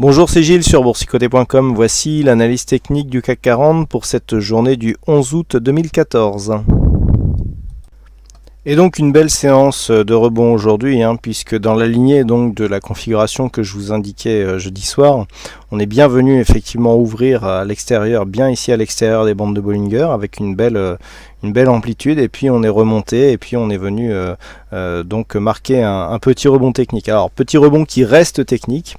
Bonjour, c'est Gilles sur boursicoté.com. Voici l'analyse technique du CAC 40 pour cette journée du 11 août 2014. Et donc une belle séance de rebond aujourd'hui, puisque dans la lignée donc de la configuration que je vous indiquais jeudi soir, on est bien venu effectivement ouvrir à l'extérieur, bien ici à l'extérieur des bandes de Bollinger, avec une belle amplitude, et puis on est remonté, et puis on est venu donc marquer un petit rebond technique. Alors petit rebond qui reste technique,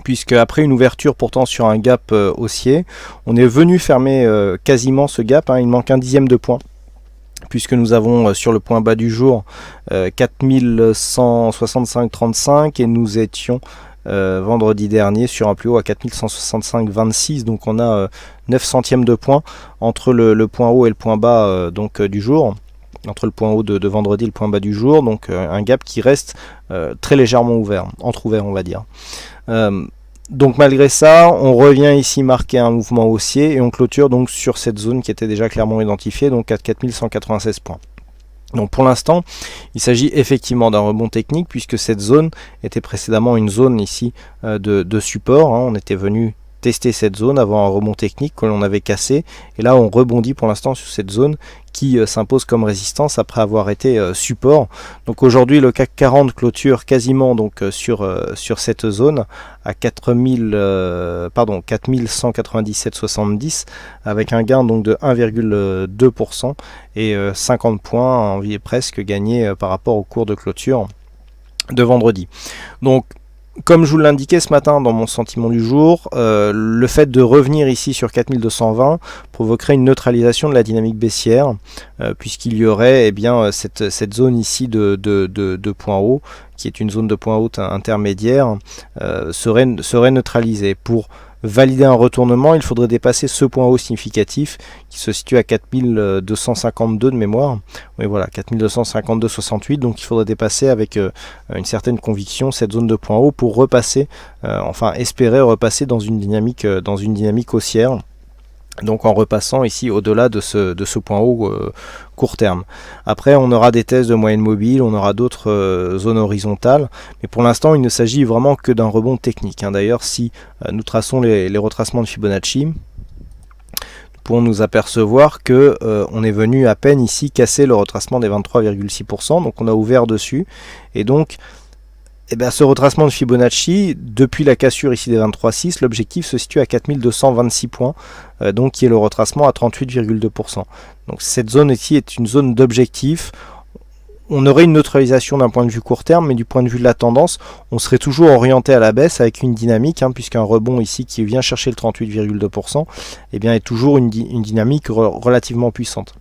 puisque après une ouverture pourtant sur un gap haussier, on est venu fermer quasiment ce gap, il manque un dixième de point, puisque nous avons sur le point bas du jour 4165,35 et nous étions vendredi dernier sur un plus haut à 4165,26, donc on a 9 centièmes de point entre le point haut et le point bas du jour, entre le point haut de vendredi et le point bas du jour, donc un gap qui reste très légèrement ouvert, entre-ouvert on va dire. Donc malgré ça, on revient ici marquer un mouvement haussier et on clôture donc sur cette zone qui était déjà clairement identifiée, donc à 4196 points. Donc pour l'instant, il s'agit effectivement d'un rebond technique, puisque cette zone était précédemment une zone ici de support. On était venu tester cette zone avant un rebond technique que l'on avait cassé, et là on rebondit pour l'instant sur cette zone qui s'impose comme résistance après avoir été support. Donc aujourd'hui le CAC 40 clôture quasiment donc sur cette zone à 4197,70 avec un gain donc de 1,2% et 50 points environ presque gagnés par rapport au cours de clôture de vendredi. Donc comme je vous l'indiquais ce matin dans mon sentiment du jour, le fait de revenir ici sur 4220 provoquerait une neutralisation de la dynamique baissière, puisqu'il y aurait cette zone ici de point haut, qui est une zone de point haut intermédiaire, serait neutralisée. Pour valider un retournement, il faudrait dépasser ce point haut significatif qui se situe à 4252 de mémoire. Oui voilà, 4252,68, donc il faudrait dépasser avec une certaine conviction cette zone de point haut pour repasser, espérer repasser dans une dynamique haussière. Donc en repassant ici au-delà de ce point haut court terme. Après on aura des tests de moyenne mobile, on aura d'autres zones horizontales, mais pour l'instant il ne s'agit vraiment que d'un rebond technique. D'ailleurs si nous traçons les retracements de Fibonacci, nous pourrons nous apercevoir que on est venu à peine ici casser le retracement des 23,6%, donc on a ouvert dessus, et donc ce retracement de Fibonacci, depuis la cassure ici des 23,6, l'objectif se situe à 4226 points, donc qui est le retracement à 38,2%. Donc cette zone ici est une zone d'objectif. On aurait une neutralisation d'un point de vue court terme, mais du point de vue de la tendance, on serait toujours orienté à la baisse avec une dynamique, puisqu'un rebond ici qui vient chercher le 38,2%, est toujours une dynamique relativement puissante.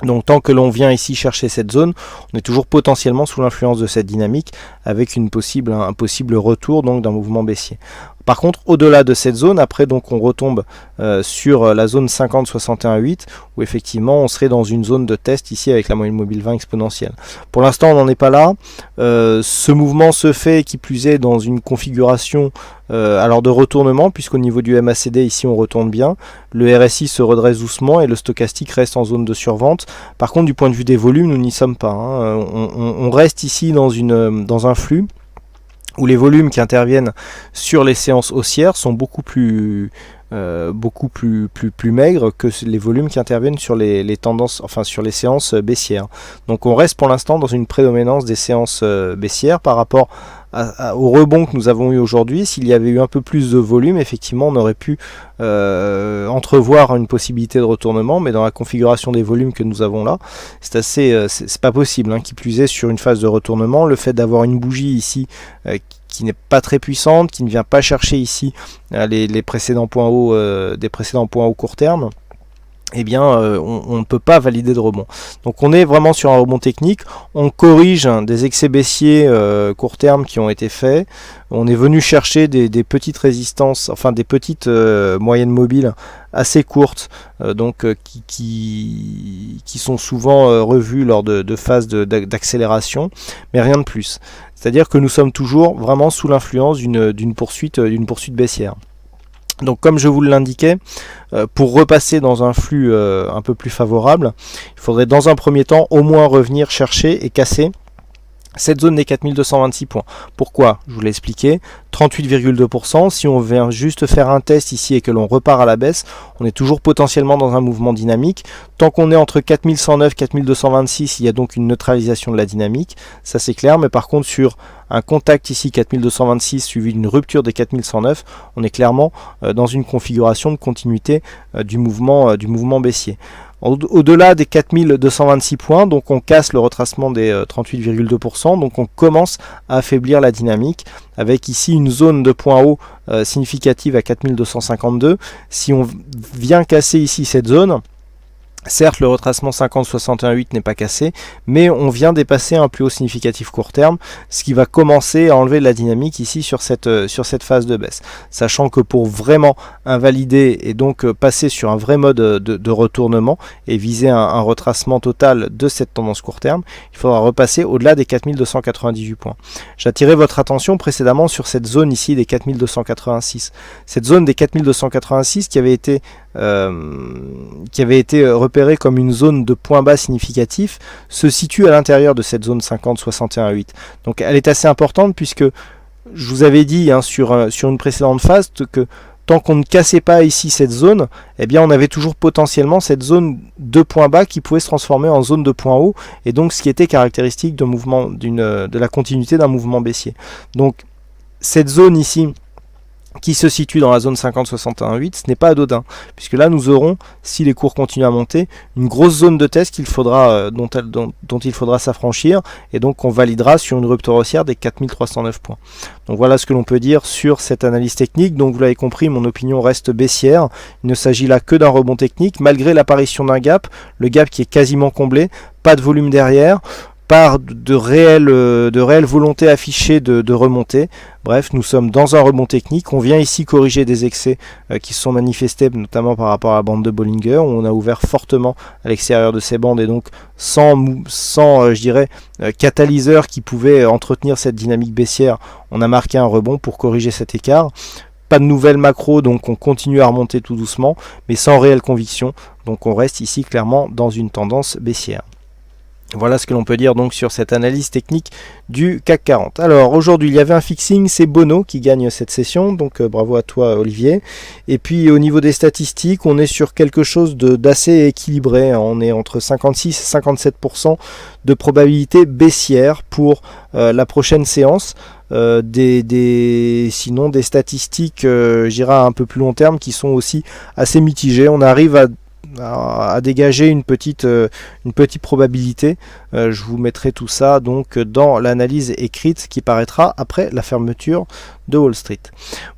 Donc tant que l'on vient ici chercher cette zone, on est toujours potentiellement sous l'influence de cette dynamique, avec un possible retour donc d'un mouvement baissier. Par contre, au-delà de cette zone, après donc on retombe sur la zone 50-61,8, où effectivement on serait dans une zone de test ici avec la moyenne mobile 20 exponentielle. Pour l'instant on n'en est pas là. Ce mouvement se fait qui plus est dans une configuration alors de retournement, puisqu'au niveau du MACD ici on retourne bien, le RSI se redresse doucement et le stochastique reste en zone de survente. Par contre du point de vue des volumes, nous n'y sommes pas. On reste ici dans un flux où les volumes qui interviennent sur les séances haussières sont beaucoup plus maigres que les volumes qui interviennent sur les tendances, sur les séances baissières. Donc on reste pour l'instant dans une prédominance des séances baissières par rapport au rebond que nous avons eu aujourd'hui. S'il y avait eu un peu plus de volume, effectivement on aurait pu entrevoir une possibilité de retournement, mais dans la configuration des volumes que nous avons là, c'est pas possible, qui plus est sur une phase de retournement. Le fait d'avoir une bougie ici qui n'est pas très puissante, qui ne vient pas chercher ici les précédents points hauts des précédents points hauts court terme, on ne peut pas valider de rebond. Donc on est vraiment sur un rebond technique, on corrige des excès baissiers court terme qui ont été faits, on est venu chercher des petites résistances, des petites moyennes mobiles assez courtes, qui sont souvent revues lors de phases d'accélération, mais rien de plus. C'est-à-dire que nous sommes toujours vraiment sous l'influence d'une poursuite baissière. Donc comme je vous l'indiquais, pour repasser dans un flux un peu plus favorable, il faudrait dans un premier temps au moins revenir chercher et casser cette zone des 4226 points. Pourquoi? Je vous l'ai expliqué. 38,2%. Si on vient juste faire un test ici et que l'on repart à la baisse, on est toujours potentiellement dans un mouvement dynamique. Tant qu'on est entre 4109 et 4226, il y a donc une neutralisation de la dynamique. Ça c'est clair. Mais par contre, sur un contact ici 4226 suivi d'une rupture des 4109, on est clairement dans une configuration de continuité du mouvement baissier. Au-delà des 4226 points, donc on casse le retracement des 38,2%, donc on commence à affaiblir la dynamique, avec ici une zone de point haut significative à 4252. Si on vient casser ici cette zone, certes, le retracement 50-61-8 n'est pas cassé, mais on vient dépasser un plus haut significatif court terme, ce qui va commencer à enlever de la dynamique ici sur cette phase de baisse. Sachant que pour vraiment invalider et donc passer sur un vrai mode de retournement et viser un retracement total de cette tendance court terme, il faudra repasser au-delà des 4298 points. J'attirais votre attention précédemment sur cette zone ici des 4286. Cette zone des 4286 qui avait été repérée comme une zone de point bas significatif, se situe à l'intérieur de cette zone 50-61-8. Donc elle est assez importante puisque je vous avais dit sur une précédente phase que tant qu'on ne cassait pas ici cette zone, eh bien on avait toujours potentiellement cette zone de point bas qui pouvait se transformer en zone de point haut, et donc ce qui était caractéristique de la continuité d'un mouvement baissier. Donc cette zone ici qui se situe dans la zone 50-61-8, ce n'est pas anodin, puisque là nous aurons, si les cours continuent à monter, une grosse zone de test dont il faudra s'affranchir, et donc on validera sur une rupture haussière des 4309 points. Donc voilà ce que l'on peut dire sur cette analyse technique. Donc vous l'avez compris, mon opinion reste baissière. Il ne s'agit là que d'un rebond technique, malgré l'apparition d'un gap, le gap qui est quasiment comblé, pas de volume derrière, par de réelle volonté affichée de remonter. Bref, nous sommes dans un rebond technique. On vient ici corriger des excès qui se sont manifestés, notamment par rapport à la bande de Bollinger, où on a ouvert fortement à l'extérieur de ces bandes, et donc sans je dirais, catalyseur qui pouvait entretenir cette dynamique baissière, on a marqué un rebond pour corriger cet écart. Pas de nouvelles macro, donc on continue à remonter tout doucement, mais sans réelle conviction. Donc on reste ici clairement dans une tendance baissière. Voilà ce que l'on peut dire donc sur cette analyse technique du CAC 40. Alors aujourd'hui il y avait un fixing, c'est Bono qui gagne cette session, donc bravo à toi Olivier. Et puis au niveau des statistiques, on est sur quelque chose d'assez équilibré, on est entre 56 et 57% de probabilité baissière pour la prochaine séance. Sinon des statistiques, j'irai un peu plus long terme, qui sont aussi assez mitigées. On arrive à dégager une petite probabilité. Je vous mettrai tout ça donc dans l'analyse écrite qui paraîtra après la fermeture de Wall Street.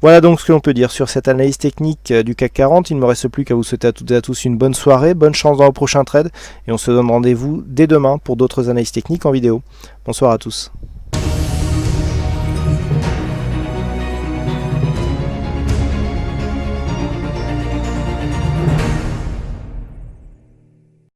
Voilà donc ce que l'on peut dire sur cette analyse technique du CAC 40. Il ne me reste plus qu'à vous souhaiter à toutes et à tous une bonne soirée, bonne chance dans le prochain trade, et on se donne rendez-vous dès demain pour d'autres analyses techniques en vidéo. Bonsoir à tous.